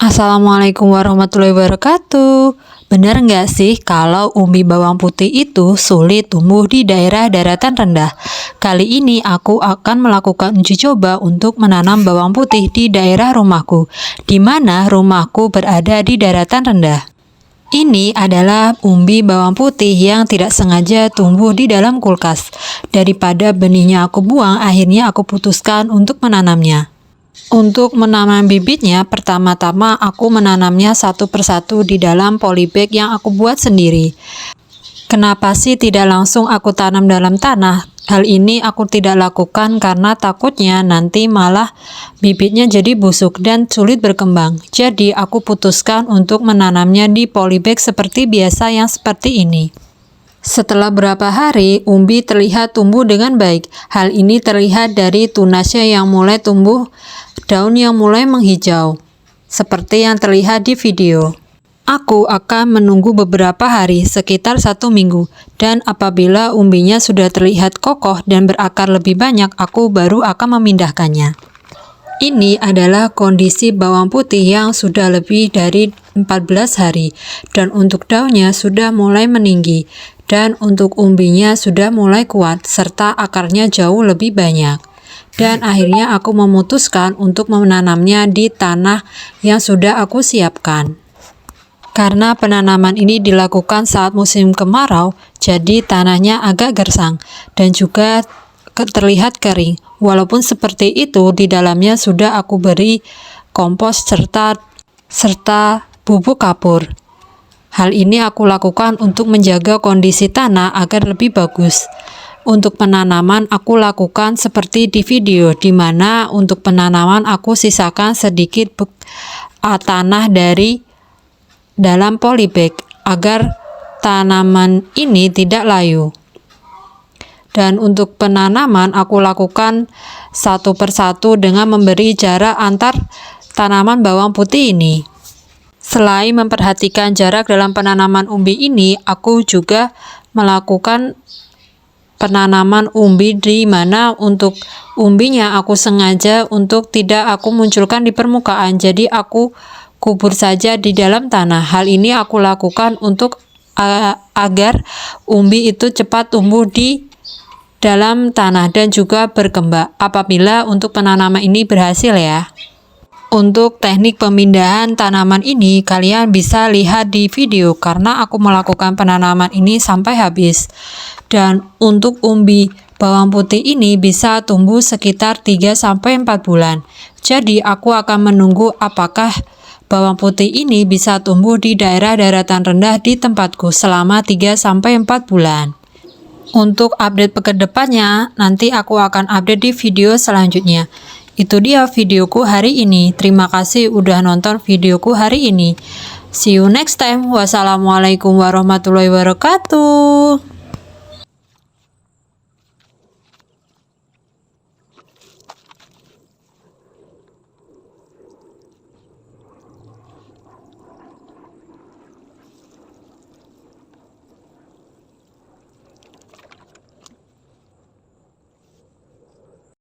Assalamualaikum warahmatullahi wabarakatuh. Benar nggak sih kalau umbi bawang putih itu sulit tumbuh di daerah daratan rendah? Kali ini aku akan melakukan uji coba untuk menanam bawang putih di daerah rumahku, di mana rumahku berada di daratan rendah. Ini adalah umbi bawang putih yang tidak sengaja tumbuh di dalam kulkas. Daripada benihnya aku buang, akhirnya aku putuskan untuk menanamnya. Untuk menanam bibitnya, pertama-tama aku menanamnya satu persatu di dalam polybag yang aku buat sendiri. Kenapa sih tidak langsung aku tanam dalam tanah? Hal ini aku tidak lakukan karena takutnya nanti malah bibitnya jadi busuk dan sulit berkembang. Jadi aku putuskan untuk menanamnya di polybag seperti biasa yang seperti ini. Setelah beberapa hari, umbi terlihat tumbuh dengan baik. Hal ini terlihat dari tunasnya yang mulai tumbuh, daun yang mulai menghijau, seperti yang terlihat di video. Aku akan menunggu beberapa hari, sekitar 1 minggu, dan apabila umbinya sudah terlihat kokoh dan berakar lebih banyak, aku baru akan memindahkannya. Ini adalah kondisi bawang putih yang sudah lebih dari 14 hari, dan untuk daunnya sudah mulai meninggi, dan untuk umbinya sudah mulai kuat, serta akarnya jauh lebih banyak. Dan akhirnya aku memutuskan untuk menanamnya di tanah yang sudah aku siapkan. Karena penanaman ini dilakukan saat musim kemarau, jadi tanahnya agak gersang dan juga terlihat kering. Walaupun seperti itu, di dalamnya sudah aku beri kompos serta bubuk kapur. Hal ini aku lakukan untuk menjaga kondisi tanah agar lebih bagus. Untuk penanaman aku lakukan seperti di video, di mana untuk penanaman aku sisakan sedikit tanah dari dalam polybag agar tanaman ini tidak layu. Dan untuk penanaman aku lakukan satu persatu dengan memberi jarak antar tanaman bawang putih ini. Selain memperhatikan jarak dalam penanaman umbi ini, aku juga melakukan penanaman umbi di mana untuk umbinya aku sengaja untuk tidak aku munculkan di permukaan, jadi aku kubur saja di dalam tanah. Hal ini aku lakukan untuk agar umbi itu cepat tumbuh di dalam tanah dan juga berkembang apabila untuk penanaman ini berhasil ya. Untuk teknik pemindahan tanaman ini kalian bisa lihat di video karena aku melakukan penanaman ini sampai habis. Dan untuk umbi bawang putih ini bisa tumbuh sekitar 3-4 bulan. Jadi aku akan menunggu apakah bawang putih ini bisa tumbuh di daerah daratan rendah di tempatku selama 3-4 bulan. Untuk update ke depannya, nanti aku akan update di video selanjutnya. Itu dia videoku hari ini. Terima kasih udah nonton videoku hari ini. See you next time. Wassalamualaikum warahmatullahi wabarakatuh.